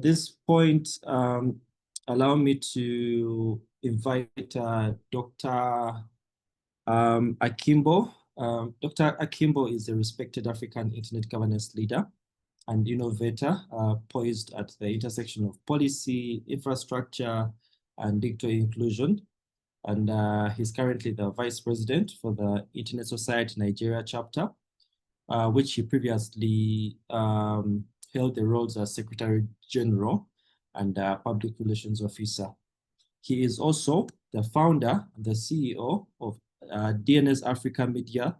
this point, allow me to invite Dr. Akinbo. Dr. Akinbo is a respected African internet governance leader and innovator poised at the intersection of policy, infrastructure, and digital inclusion. And he's currently the vice president for the Internet Society Nigeria chapter, which he previously held the roles as Secretary General and Public Relations Officer. He is also the founder and the CEO of DNS Africa Media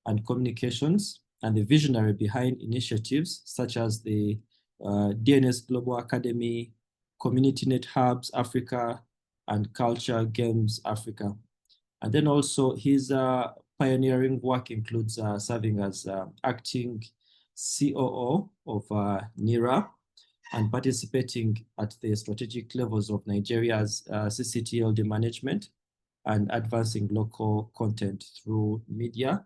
and Communications, and the visionary behind initiatives such as the DNS Global Academy, Community Net Hubs Africa, and Culture Games Africa. And then also his pioneering work includes serving as acting COO of NIRA and participating at the strategic levels of Nigeria's CCTLD management and advancing local content through media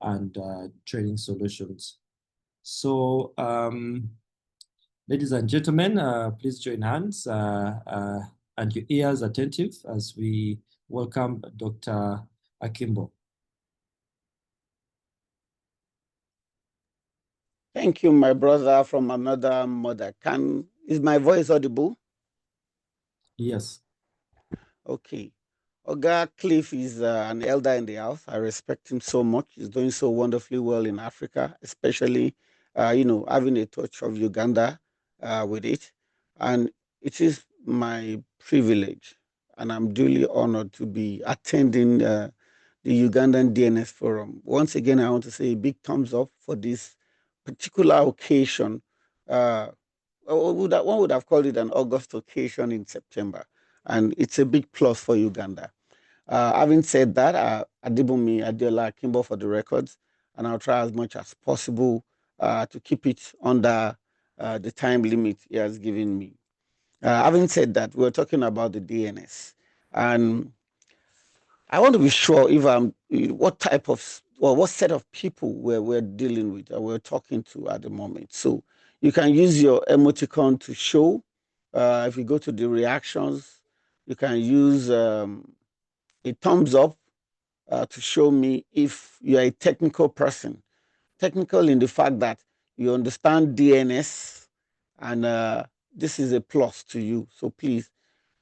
and training solutions. So, ladies and gentlemen, please join hands and your ears attentive as we welcome Dr. Akinbo. Thank you, my brother from another mother. Is my voice audible? Yes. Okay. Oga Cliff is an elder in the house. I respect him so much. He's doing so wonderfully well in Africa, especially, having a touch of Uganda with it. And it is my privilege, and I'm duly honored to be attending the Ugandan DNS Forum. Once again, I want to say a big thumbs up for this particular occasion. One would have called it an August occasion in September, and it's a big plus for Uganda. Having said that, Adibumi Adiola Akinbo for the records, and I'll try as much as possible to keep it under the time limit he has given me. Having said that, we're talking about the DNS, and I want to be sure if what type of what set of people we're dealing with or we're talking to at the moment. So you can use your emoticon to show. If you go to the reactions, you can use a thumbs up to show me if you're a technical person. Technical in the fact that you understand DNS, and this is a plus to you. So please,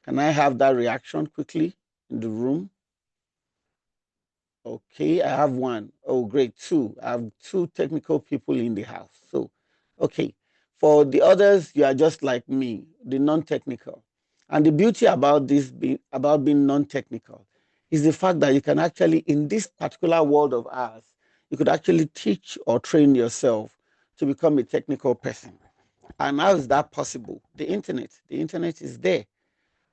can I have that reaction quickly in the room? Okay, I have one. Oh, great, two. I have two technical people in the house. So, okay. For the others, you are just like me, the non-technical. And the beauty about about being non-technical is the fact that you can actually, in this particular world of ours, you could actually teach or train yourself to become a technical person. And how is that possible? The internet is there.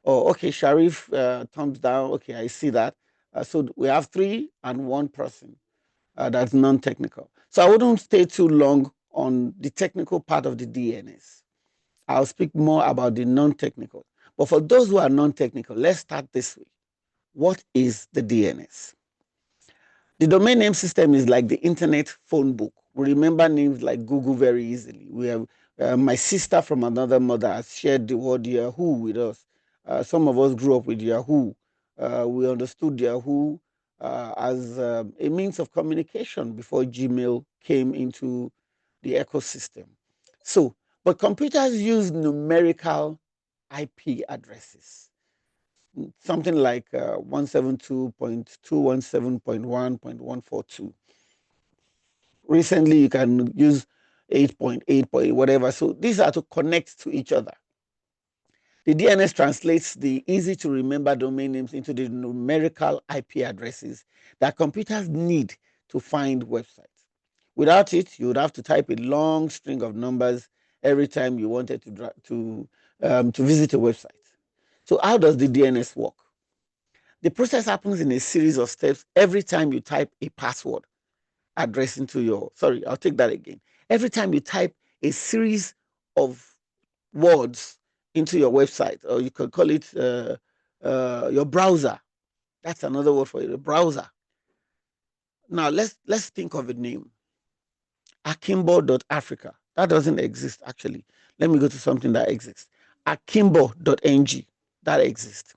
Oh, okay, Sharif, thumbs down. Okay, I see that. So we have 3 and 1 person that's non-technical. So I wouldn't stay too long on the technical part of the DNS. I'll speak more about the non-technical. But for those who are non-technical, let's start this way. What is the DNS? The domain name system is like the internet phone book. We remember names like Google very easily. We have my sister from another mother has shared the word Yahoo with us. Some of us grew up with Yahoo. We understood Yahoo as a means of communication before Gmail came into the ecosystem. So, but computers use numerical IP addresses, something like 172.217.1.142. Recently, you can use 8.8, whatever. So these are to connect to each other. The DNS translates the easy to remember domain names into the numerical IP addresses that computers need to find websites. Without it, you would have to type a long string of numbers every time you wanted to visit a website. So how does the DNS work? The process happens in a series of steps every time you type a password address into your, sorry, I'll take that again. Every time you type a series of words into your website, or you could call it your browser. That's another word for it, a browser. Now let's think of a name. Akimbo.Africa. That doesn't exist actually. Let me go to something that exists. Akinbo.ng, that exists.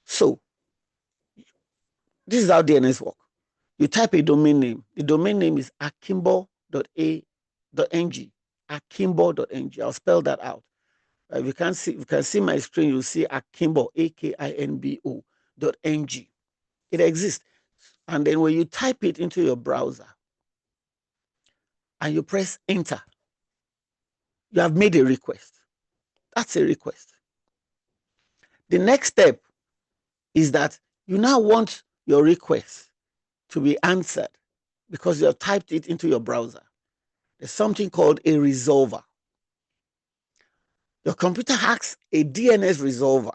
So this is how DNS work. You type a domain name. The domain name is akinbo.ng. Akinbo.ng. I'll spell that out. If you can see my screen, you'll see Akinbo, Akinbo.ng. It exists. And then when you type it into your browser and you press enter, you have made a request. That's a request. The next step is that you now want your request to be answered because you have typed it into your browser. There's something called a resolver. Your computer hacks a DNS resolver,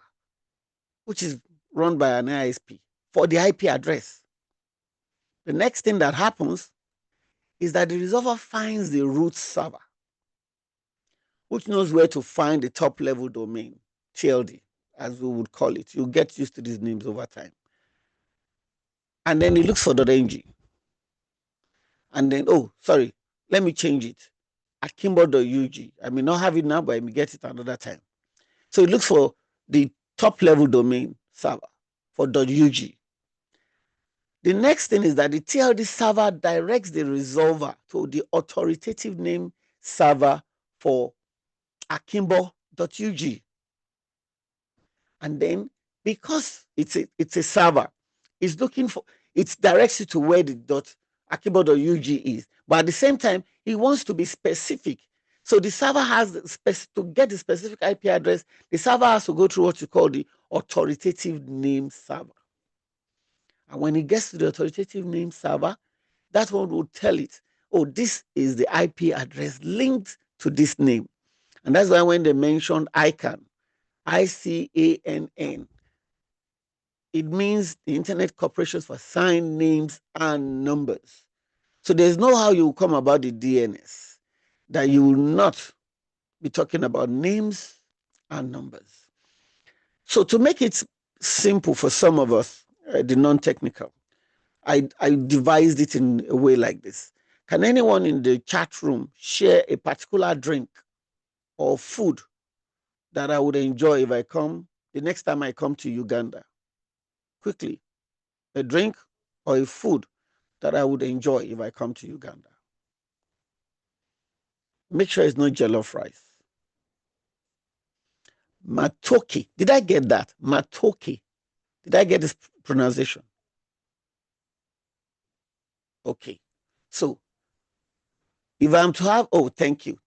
which is run by an ISP for the IP address. The next thing that happens is that the resolver finds the root server, which knows where to find the top level domain, TLD, as we would call it. You'll get used to these names over time. And then it looks for .ng. And then, oh, sorry, let me change it. Akinbo.ug. I may not have it now, but I may get it another time. So it looks for the top level domain server for .ug. The next thing is that the TLD server directs the resolver to the authoritative name server for Akinbo.ug. And then because it's a server, it's looking for, it directs you to where the Akinbo.ug is. But at the same time, it wants to be specific. So the server has to get the specific IP address, the server has to go through what you call the authoritative name server. And when it gets to the authoritative name server, that one will tell it, oh, this is the IP address linked to this name. And that's why when they mentioned ICANN, ICANN, it means the Internet Corporation for Assigned Names and Numbers. So there's no how you come about the DNS that you will not be talking about names and numbers. So to make it simple for some of us, the non-technical, I devised it in a way like this. Can anyone in the chat room share a particular drink or food that I would enjoy if I come, the next time I come to Uganda? Quickly, a drink or a food that I would enjoy if I come to Uganda. Make sure it's not jollof rice. Matoke. Did I get that? Matoke. Did I get this pronunciation? Okay. So if I'm to have, oh, thank you.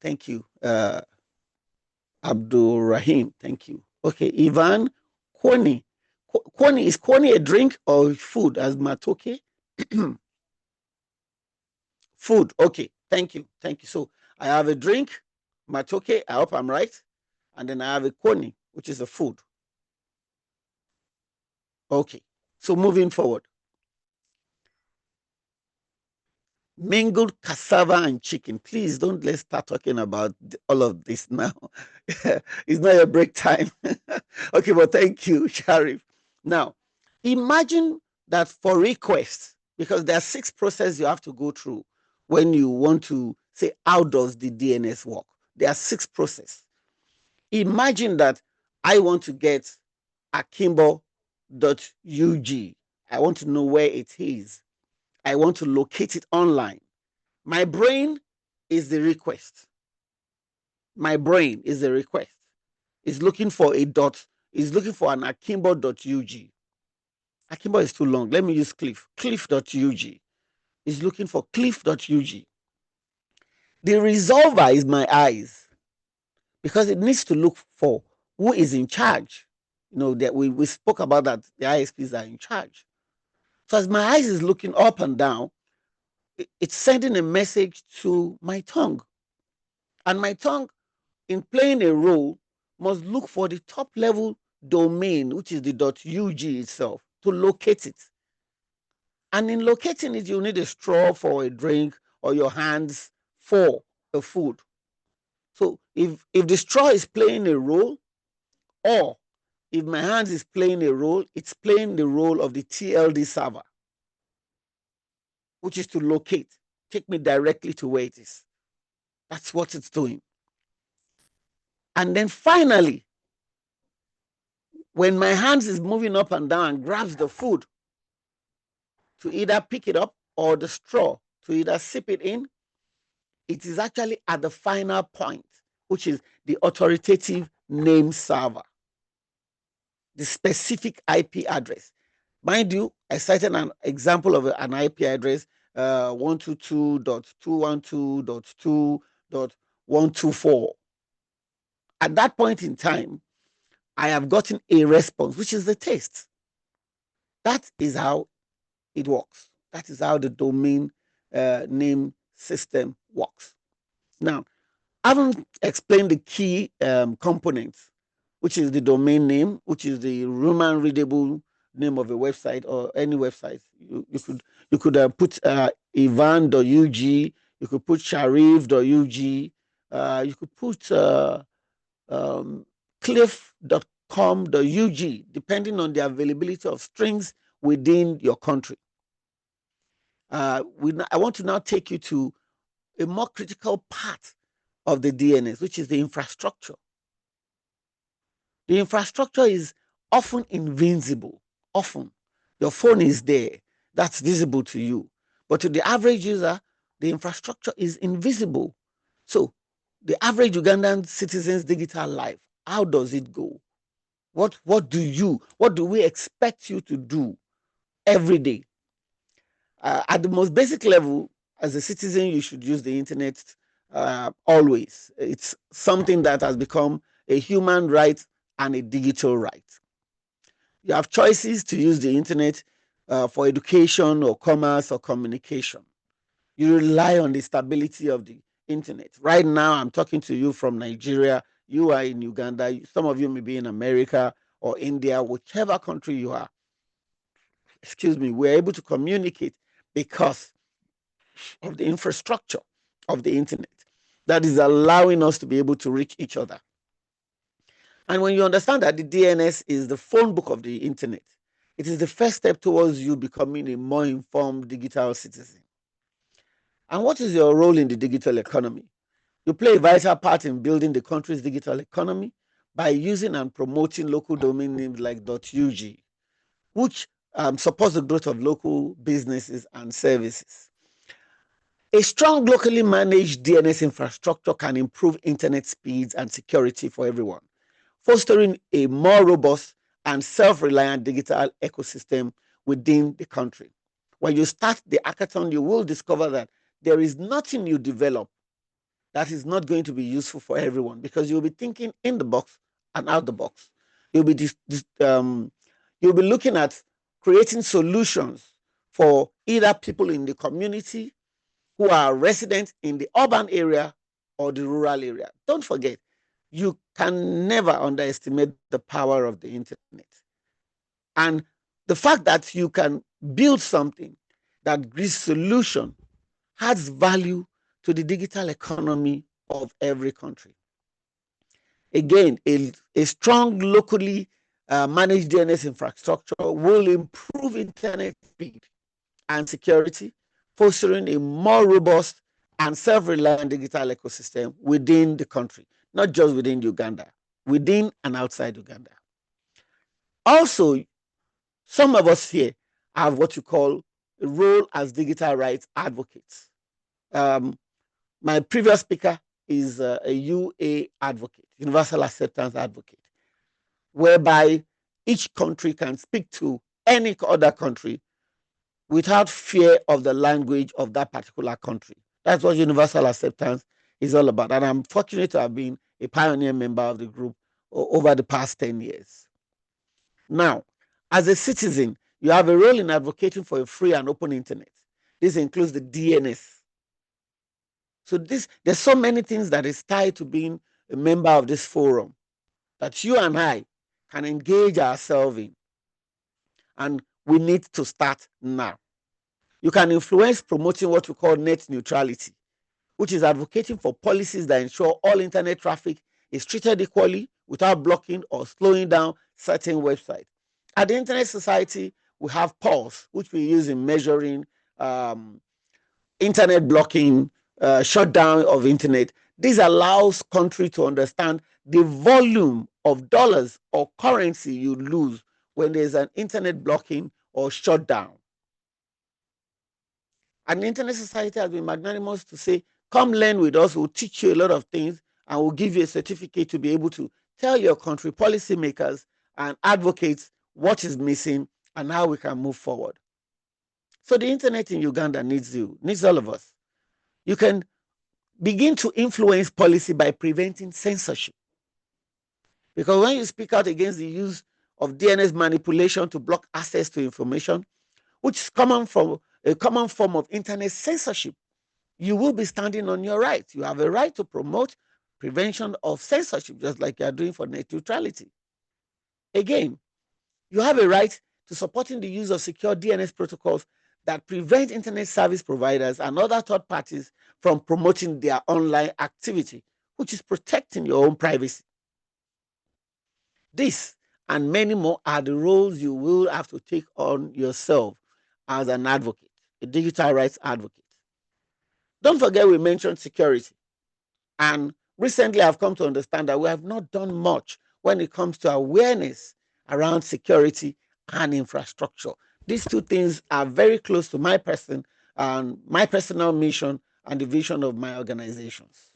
Abdul Rahim, thank you. Okay, Ivan, Kwani. Kwani, is Kwani a drink or food as Matoke? Food, okay, thank you. So I have a drink, Matoke, I hope I'm right. And then I have a Kwani, which is a food. Okay, so moving forward. Mingled cassava and chicken. Please don't let's start talking about all of this now. It's not your break time. Okay, but thank you, Sharif. Now, imagine that for requests, because there are 6 processes you have to go through when you want to say, how does the DNS work? There are 6 processes. Imagine that I want to get Akinbo.ug. I want to know where it is. I want to locate it online. My brain is the request. My brain is the request. It's looking for a dot. It's looking for an Akinbo.ug. Akinbo is too long. Let me use Cliff. Cliff.ug. It's looking for Cliff.ug. The resolver is my eyes because it needs to look for who is in charge. You know, that we spoke about that the ISPs are in charge. So as my eyes is looking up and down, it's sending a message to my tongue. And my tongue, in playing a role, must look for the top level domain, which is the .ug itself, to locate it. And in locating it, you need a straw for a drink or your hands for a food. So if the straw is playing a role, or if my hands is playing a role, it's playing the role of the TLD server, which is to locate, take me directly to where it is. That's what it's doing. And then finally, when my hands is moving up and down and grabs the food to either pick it up or the straw to either sip it in, it is actually at the final point, which is the authoritative name server, the specific IP address. Mind you, I cited an example of an IP address, 122.212.2.124. At that point in time, I have gotten a response, which is the test. That is how it works. That is how the domain name system works. Now, I haven't explained the key components, which is the domain name, which is the Roman readable name of a website or any website. You could put ivan.ug, you could put sharif.ug, you could put cliff.com.ug, depending on the availability of strings within your country. I want to now take you to a more critical part of the DNS, which is the infrastructure. The infrastructure is often invincible. Often, your phone is there, that's visible to you. But to the average user, the infrastructure is invisible. So, the average Ugandan citizen's digital life, how does it go? What do we expect you to do every day? At the most basic level, as a citizen, you should use the internet always. It's something that has become a human right and a digital right. You have choices to use the internet for education or commerce or communication. You rely on the stability of the internet. Right now, I'm talking to you from Nigeria. You are in Uganda. Some of you may be in America or India, whichever country you are. Excuse me, we're able to communicate because of the infrastructure of the internet that is allowing us to be able to reach each other. And when you understand that the DNS is the phone book of the internet, it is the first step towards you becoming a more informed digital citizen. And what is your role in the digital economy? You play a vital part in building the country's digital economy by using and promoting local domain names like .ug, which supports the growth of local businesses and services. A strong locally managed DNS infrastructure can improve internet speeds and security for everyone, fostering a more robust and self-reliant digital ecosystem within the country. When you start the hackathon, you will discover that there is nothing you develop that is not going to be useful for everyone, because you'll be thinking in the box and out the box. You'll be looking at creating solutions for either people in the community who are residents in the urban area or the rural area. Don't forget, you can never underestimate the power of the internet. And the fact that you can build something that gives solution adds value to the digital economy of every country. Again, a strong locally managed DNS infrastructure will improve internet speed and security, fostering a more robust and self-reliant digital ecosystem within the country, not just within Uganda, within and outside Uganda. Also, some of us here have what you call a role as digital rights advocates. My previous speaker is a UA advocate, universal acceptance advocate, whereby each country can speak to any other country without fear of the language of that particular country. That's what universal acceptance is all about. And I'm fortunate to have been a pioneer member of the group over the past 10 years. Now, as a citizen, you have a role in advocating for a free and open internet. This includes the DNS. So there's so many things that is tied to being a member of this forum that you and I can engage ourselves in. And we need to start now. You can influence promoting what we call net neutrality, which is advocating for policies that ensure all internet traffic is treated equally without blocking or slowing down certain websites. At the Internet Society, we have Pulse, which we use in measuring internet blocking, shutdown of internet. This allows country to understand the volume of dollars or currency you lose when there's an internet blocking or shutdown. And the Internet Society has been magnanimous to say, come learn with us, we'll teach you a lot of things, and we'll give you a certificate to be able to tell your country policymakers and advocates what is missing and how we can move forward. So the internet in Uganda needs you, needs all of us. You can begin to influence policy by preventing censorship. Because when you speak out against the use of DNS manipulation to block access to information, which is a common form of internet censorship, you will be standing on your right. You have a right to promote prevention of censorship, just like you are doing for net neutrality. Again, you have a right to supporting the use of secure DNS protocols that prevent internet service providers and other third parties from promoting their online activity, which is protecting your own privacy. This and many more are the roles you will have to take on yourself as an advocate, a digital rights advocate. Don't forget we mentioned security. And recently I've come to understand that we have not done much when it comes to awareness around security and infrastructure. These two things are very close to my person and my personal mission and the vision of my organizations.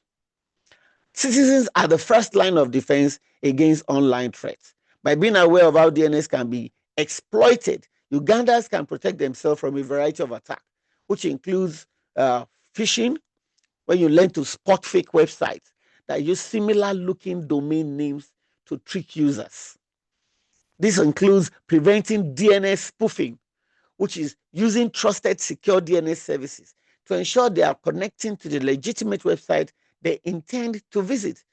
Citizens are the first line of defense against online threats. By being aware of how DNS can be exploited, Ugandans can protect themselves from a variety of attacks, which includes phishing, when you learn to spot fake websites that use similar looking domain names to trick users. This includes preventing DNS spoofing, which is using trusted secure DNS services to ensure they are connecting to the legitimate website they intend to visit.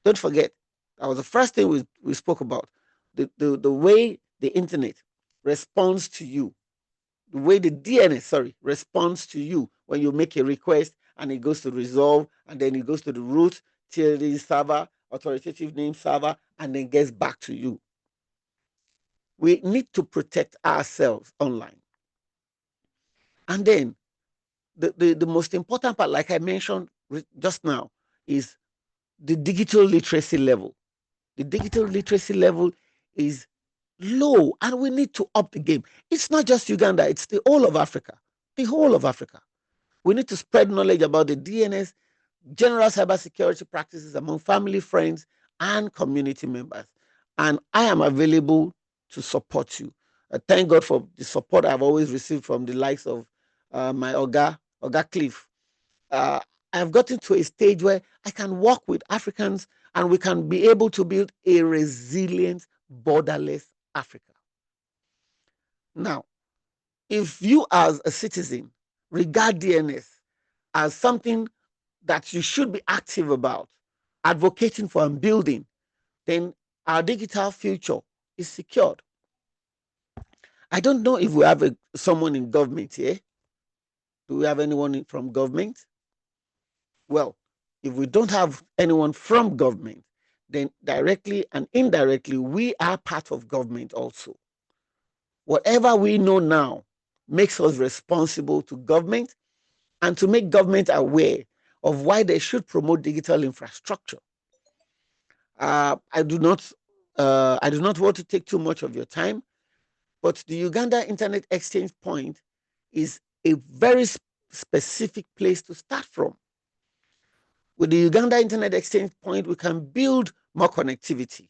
Don't forget, that was the first thing we spoke about, the way the internet responds to you, the way the DNS, responds to you when you make a request and it goes to resolve and then it goes to the root TLD server, authoritative name server, and then gets back to you. We need to protect ourselves online. And then the most important part, like I mentioned just now, is the digital literacy level. The digital literacy level is low and we need to up the game. It's not just Uganda, it's the whole of Africa. The whole of Africa. We need to spread knowledge about the DNS, general cybersecurity practices among family, friends, and community members. And I am available to support you. Thank God for the support I've always received from the likes of my Oga Cliff. I've gotten to a stage where I can work with Africans and we can be able to build a resilient, borderless Africa. Now, if you as a citizen regard DNS as something that you should be active about, advocating for and building, then our digital future is secured. I don't know if we have someone in government here. Do we have anyone from government? Well, if we don't have anyone from government, then directly and indirectly, we are part of government also. Whatever we know now makes us responsible to government and to make government aware of why they should promote digital infrastructure. I do not want to take too much of your time, but the Uganda Internet Exchange Point is a very specific place to start from. With the Uganda Internet Exchange Point, we can build more connectivity.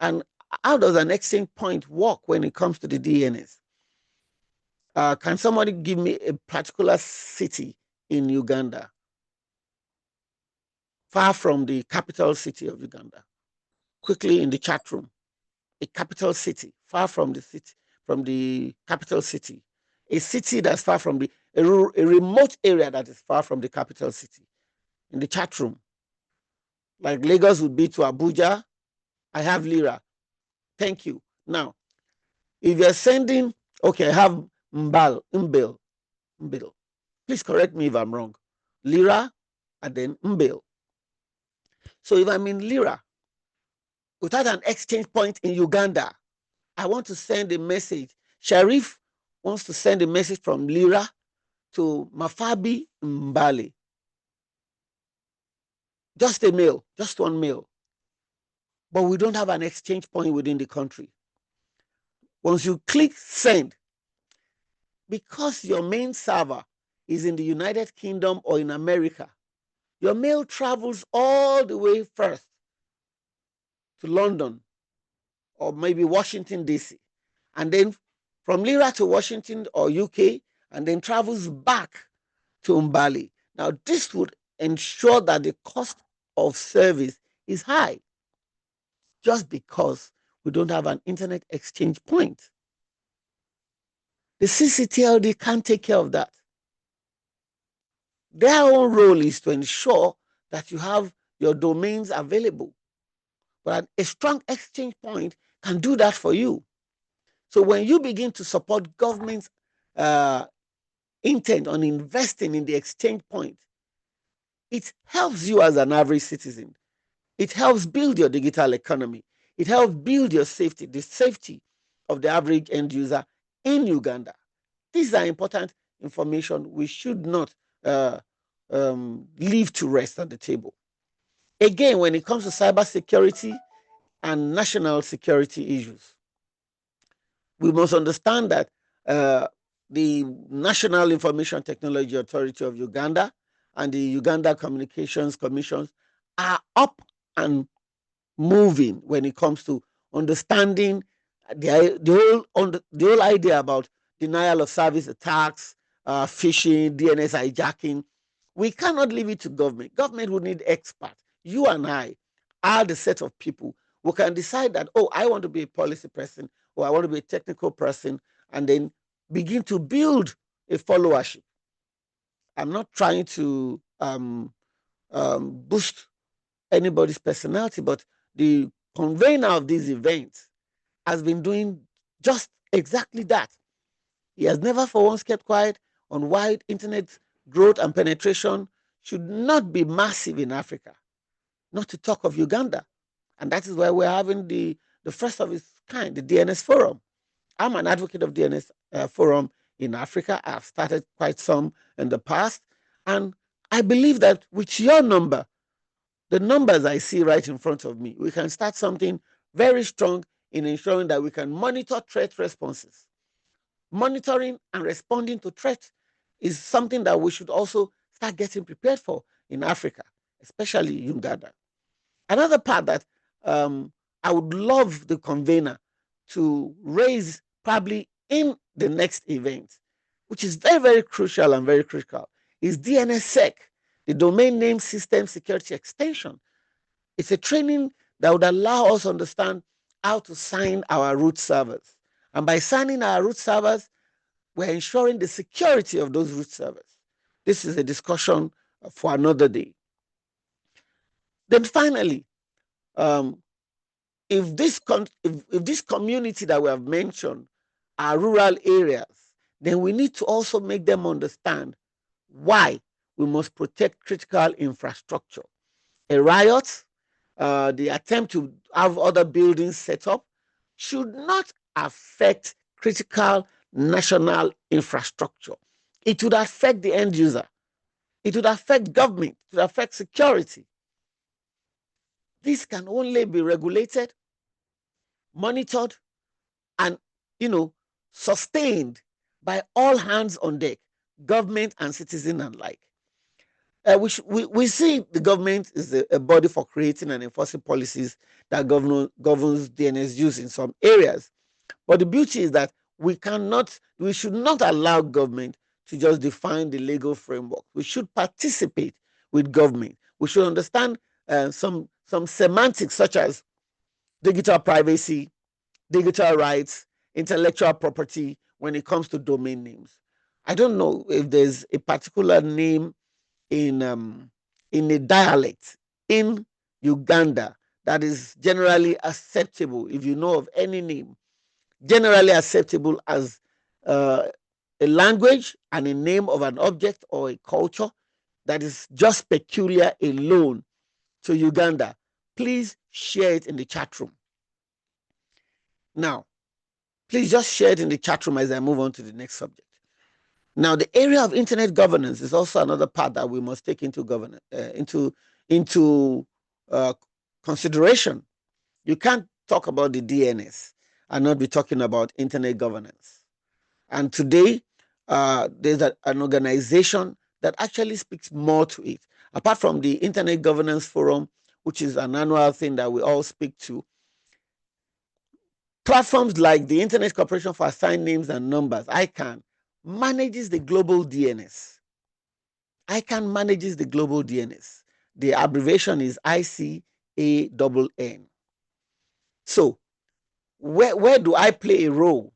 And how does an exchange point work when it comes to the DNS? Can somebody give me a particular city in Uganda, far from the capital city of Uganda? Quickly in the chat room. A capital city, far from the capital city. A city that's far from a remote area that is far from the capital city. In the chat room. Like Lagos would be to Abuja, I have Lira. Thank you. Now, if you're sending, okay, I have Mbel. Please correct me if I'm wrong. Lira and then Mbel. So if I'm in Lira, without an exchange point in Uganda, I want to send a message. Sharif wants to send a message from Lira to Mafabi Mbale. Just a mail, just one mail. but we don't have an exchange point within the country. Once you click send, because your main server is in the United Kingdom or in America, your mail travels all the way first to London or maybe Washington, D.C., and then from Lira to Washington or UK, and then travels back to Umbali. Now, this would ensure that the cost of service is high just because we don't have an internet exchange point. The CCTLD can't take care of that. Their own role is to ensure that you have your domains available. But a strong exchange point can do that for you. So when you begin to support government's intent on investing in the exchange point, it helps you as an average citizen. It helps build your digital economy. It helps build your safety, the safety of the average end user in Uganda. These are important information we should not leave to rest at the table. Again, when it comes to cybersecurity and national security issues, we must understand that the National Information Technology Authority of Uganda and the Uganda Communications Commission are up and moving when it comes to understanding the whole idea about denial of service attacks, phishing, DNS hijacking. We cannot leave it to government. Government will need experts. You and I are the set of people who can decide that, oh, I want to be a policy person or I want to be a technical person, and then begin to build a followership. I'm not trying to boost anybody's personality, but the convener of these events has been doing just exactly that. He has never for once kept quiet on why internet growth and penetration should not be massive in Africa, not to talk of Uganda. And that is why we're having the first of its kind, the DNS Forum. I'm an advocate of DNS Forum in Africa. I've started quite some in the past. And I believe that with your number, the numbers I see right in front of me, we can start something very strong in ensuring that we can monitor threat responses. Monitoring and responding to threats is something that we should also start getting prepared for in Africa, especially Uganda. Another part that I would love the convener to raise probably in the next event, which is very, very crucial and very critical, is DNSSEC, the Domain Name System Security Extension. It's a training that would allow us to understand how to sign our root servers. And by signing our root servers, we're ensuring the security of those root servers. This is a discussion for another day. Then finally, if this community that we have mentioned are rural areas, then we need to also make them understand why we must protect critical infrastructure. A riot, the attempt to have other buildings set up, should not affect critical national infrastructure. It would affect the end user. It would affect government. It would affect security. This can only be regulated, monitored, and sustained by all hands on deck, government and citizen alike. We see the government is a body for creating and enforcing policies that governs DNS use in some areas. But the beauty is that we should not allow government to just define the legal framework. We should participate with government. We should understand some semantics such as digital privacy, digital rights, intellectual property when it comes to domain names. I don't know if there's a particular name in a dialect in Uganda that is generally acceptable. If you know of any name generally acceptable as a language and a name of an object or a culture that is just peculiar alone to Uganda, please share it in the chat room. Now, please just share it in the chat room as I move on to the next subject. Now, the area of internet governance is also another part that we must take into consideration. You can't talk about the DNS and not be talking about internet governance. And today, there's an organization that actually speaks more to it. Apart from the Internet Governance Forum, which is an annual thing that we all speak to, platforms like the Internet Corporation for Assigned Names and Numbers, ICANN, manages the global DNS. ICANN manages the global DNS. The abbreviation is ICANN. So, where do I play a role?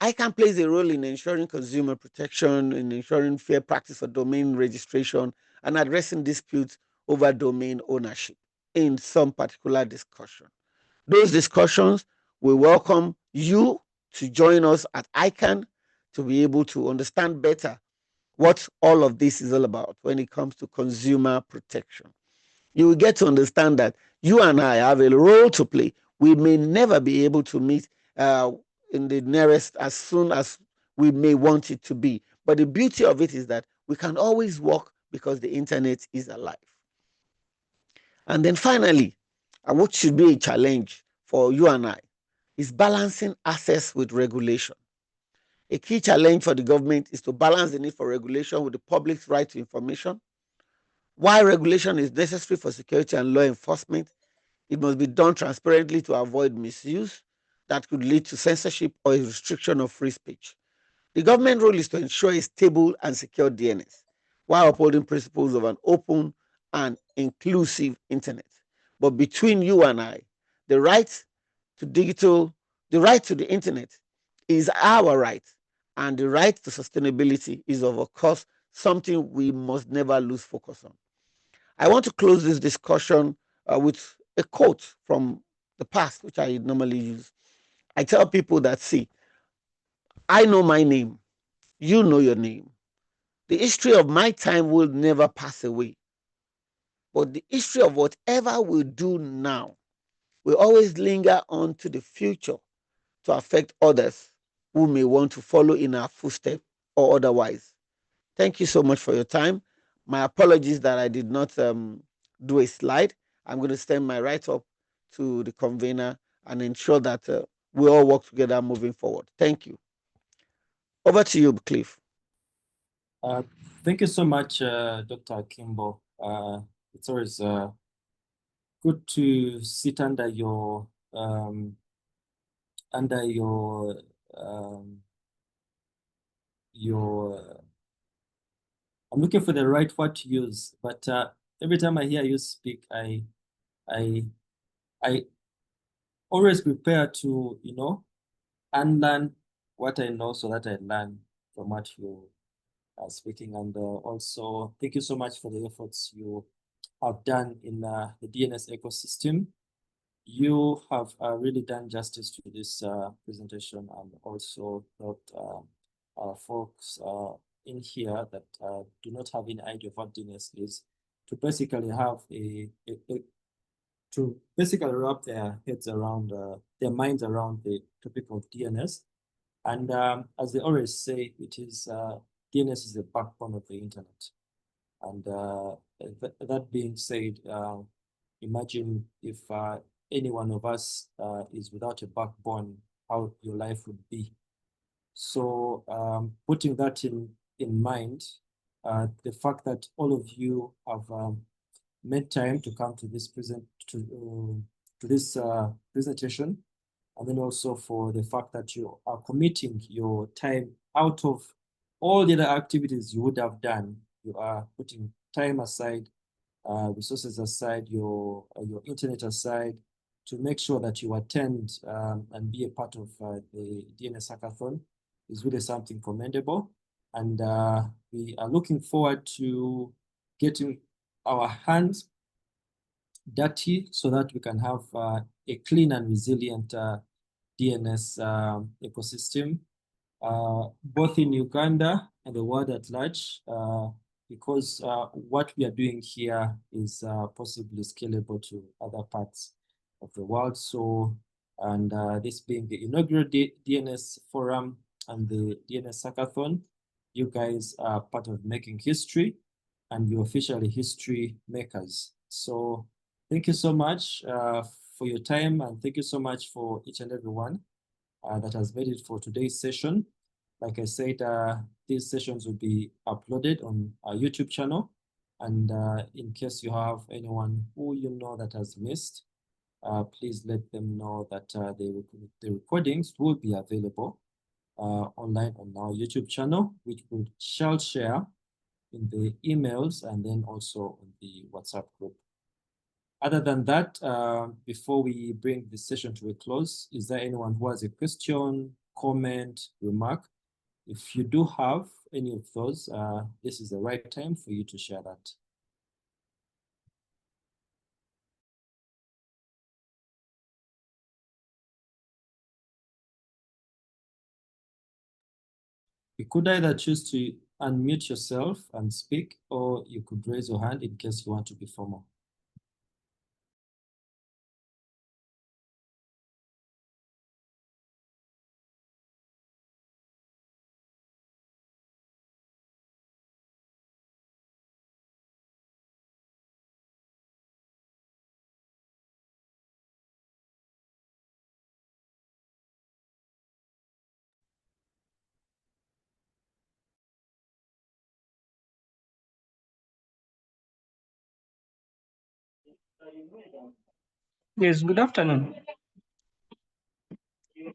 ICANN plays a role in ensuring consumer protection, in ensuring fair practice for domain registration, and addressing disputes over domain ownership in some particular discussion. Those discussions, we welcome you to join us at ICANN to be able to understand better what all of this is all about when it comes to consumer protection. You will get to understand that you and I have a role to play. We may never be able to meet in the nearest as soon as we may want it to be. But the beauty of it is that we can always walk because the internet is alive. And then finally, what should be a challenge for you and I is balancing access with regulation. A key challenge for the government is to balance the need for regulation with the public's right to information. While regulation is necessary for security and law enforcement, it must be done transparently to avoid misuse that could lead to censorship or a restriction of free speech. The government role is to ensure a stable and secure DNS while upholding principles of an open and inclusive internet. But between you and I, the right to the right to the internet is our right, and the right to sustainability is, of course, something we must never lose focus on. I want to close this discussion with a quote from the past, which I normally use. I tell people that, see, I know my name, you know your name. The history of my time will never pass away, but the history of whatever we do now will always linger on to the future to affect others who may want to follow in our footsteps or otherwise. Thank you so much for your time. My apologies that I did not do a slide. I'm going to send my write-up to the convener and ensure that we all work together moving forward. Thank you. Over to you, Cliff. Uh, Thank you so much, Dr. Akinbo. It's always good to sit under your under um, I'm looking for the right word to use, but every time I hear you speak, I always prepare to, unlearn what I know so that I learn from what you are speaking. And also, thank you so much for the efforts you have done in the DNS ecosystem. You have really done justice to this presentation, and also helped our folks in here that do not have any idea of what DNS is to basically have to basically wrap their heads around, their minds around the topic of DNS. And as they always say, DNS is the backbone of the internet. And that being said, imagine if any one of us is without a backbone, how your life would be. So putting that in mind, the fact that all of you have made time to come to this presentation, and then also for the fact that you are committing your time out of all the other activities you would have done. You are putting time aside, resources aside, your internet aside, to make sure that you attend and be a part of the DNS hackathon is really something commendable. And we are looking forward to getting our hands dirty so that we can have a clean and resilient DNS ecosystem, both in Uganda and the world at large, because what we are doing here is possibly scalable to other parts of the world. So, and this being the inaugural DNS forum and the DNS hackathon, you guys are part of making history, and you're officially history makers. So thank you so much for your time, and thank you so much for each and every one that has made it for today's session. Like I said, these sessions will be uploaded on our YouTube channel. And in case you have anyone who you know that has missed, please let them know that the recordings will be available online on our YouTube channel, which we shall share in the emails and then also on the WhatsApp group. Other than that, before we bring this session to a close, is there anyone who has a question, comment, remark? If you do have any of those, this is the right time for you to share that. You could either choose to unmute yourself and speak, or you could raise your hand in case you want to be formal. Yes, good afternoon. Good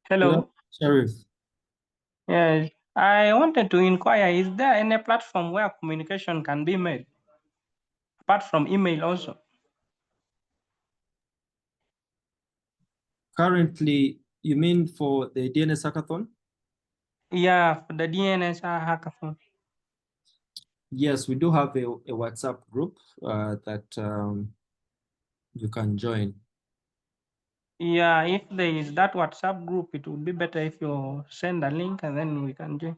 Hello. afternoon, Sheriff. Yes, I wanted to inquire, is there any platform where communication can be made, apart from email also? Currently, you mean for the DNS hackathon? Yeah, for the DNS hackathon. Yes, we do have a WhatsApp group that you can join. Yeah, if there is that WhatsApp group, it would be better if you send a link and then we can join.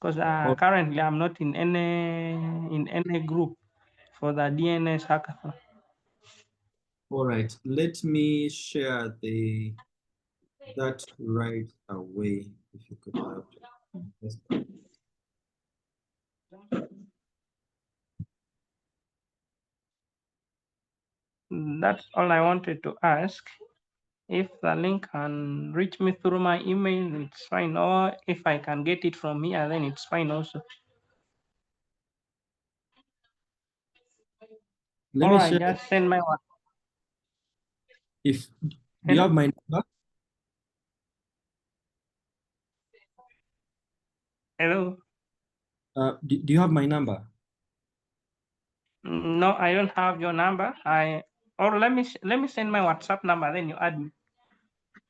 Because currently I'm not in any group for the DNS hackathon. All right, let me share that right away. If you could just That's all I wanted to ask. If the link can reach me through my email, it's fine. Or if I can get it from here, then it's fine also. let All me right, share. just send my one. Do you have my number? Hello. Do you have my number? No, I don't have your number. Or let me send my WhatsApp number. Then you add me.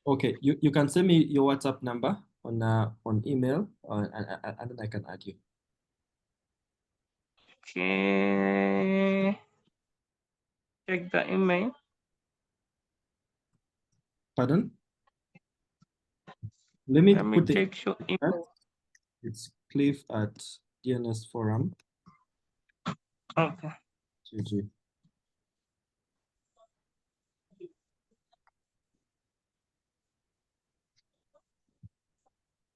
Okay, you can send me your WhatsApp number on email, and then I can add you. Okay. Check the email. Pardon? Let me put the check your email. It's Cliff at DNS Forum. Okay. GG.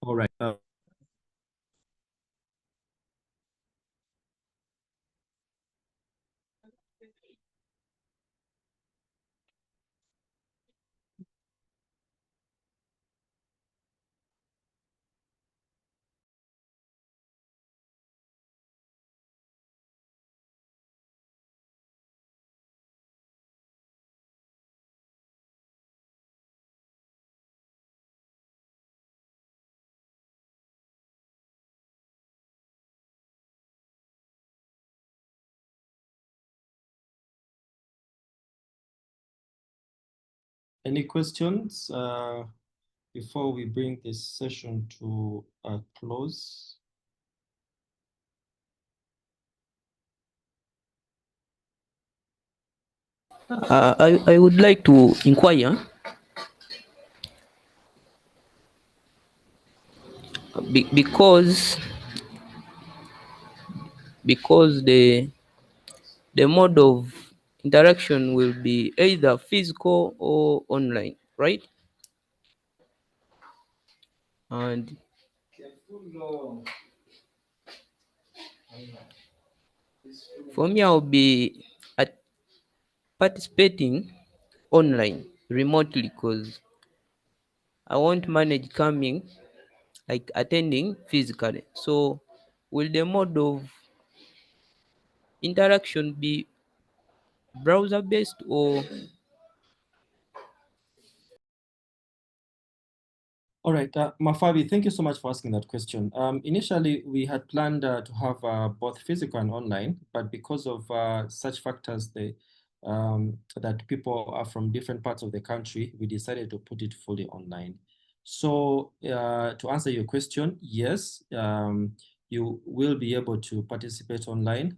All right. Any questions before we bring this session to a close? I would like to inquire because the mode of interaction will be either physical or online, right? And for me, I'll be participating online remotely because I won't manage coming, like attending physically. So will the mode of interaction be browser based or? All right, Mafabi, thank you so much for asking that question. Initially, we had planned to have both physical and online, but because of such factors that people are from different parts of the country, we decided to put it fully online. So to answer your question, yes, you will be able to participate online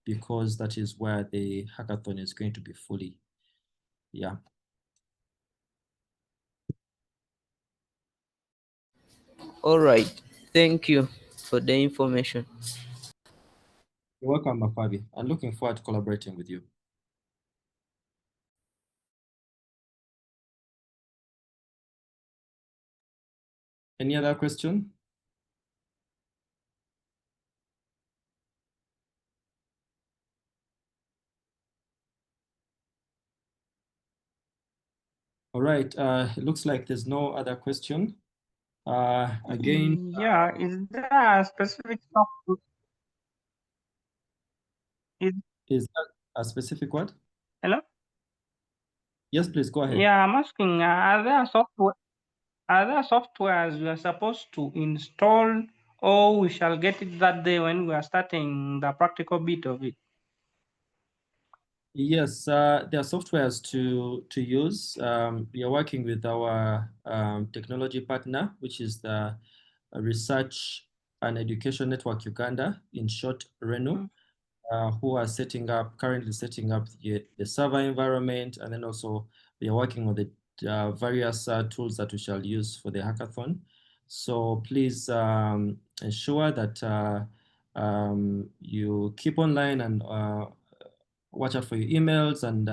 because that is where the hackathon is going to be fully. Yeah. All right. Thank you for the information. You're welcome, Mafabi. I'm looking forward to collaborating with you. Any other question? All right, it looks like there's no other question. Again, Yeah, is there a specific software? is that a specific what? Hello? Yes, please go ahead. Yeah, I'm asking, are there softwares we are supposed to install, or we shall get it that day when we are starting the practical bit of it? Yes, there are softwares to use. We are working with our technology partner, which is the Research and Education Network Uganda, in short, RENU. Who are currently setting up the server environment, and then also we are working on the various tools that we shall use for the hackathon. So please ensure that you keep online and watch out for your emails and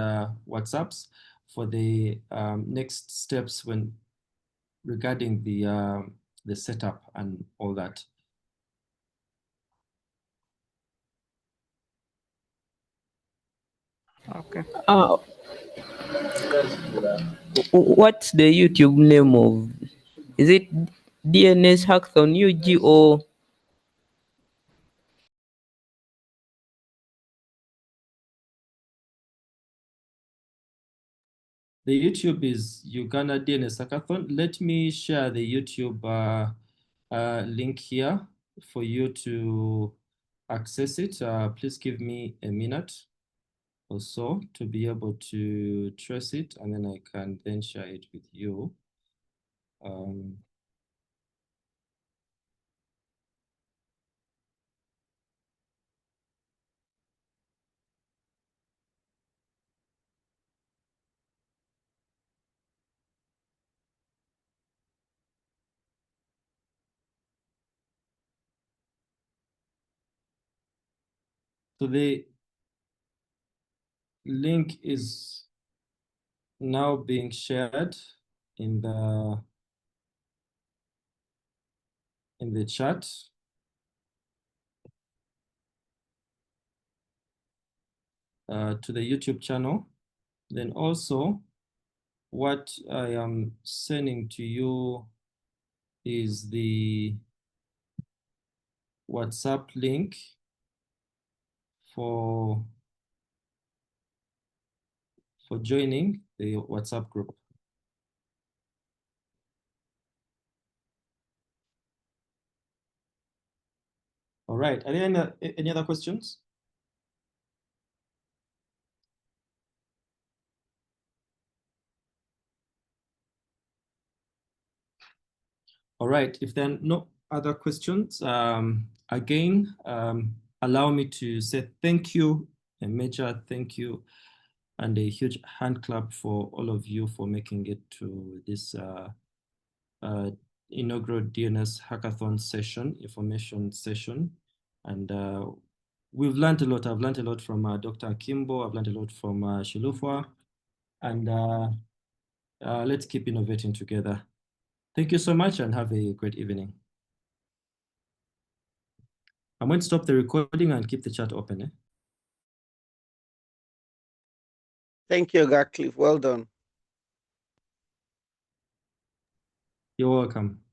WhatsApps for the next steps regarding the setup and all that. Okay. What's the YouTube name of? Is it DNS Hackathon UG or? The YouTube is Uganda DNS Hackathon. Let me share the YouTube link here for you to access it. Please give me a minute or so to be able to trace it, and then I can then share it with you. So the link is now being shared in the chat. To the YouTube channel. Then also what I am sending to you is the WhatsApp link for joining the WhatsApp group. All right, are there any other questions? All right, if there are no other questions, again, allow me to say thank you, a major thank you, and a huge hand clap for all of you for making it to this inaugural DNS hackathon session, information session. And we've learned a lot. I've learned a lot from Dr. Akinbo. I've learned a lot from Shilufwa. And let's keep innovating together. Thank you so much and have a great evening. I'm going to stop the recording and keep the chat open. Thank you, Oga Cliff. Well done. You're welcome.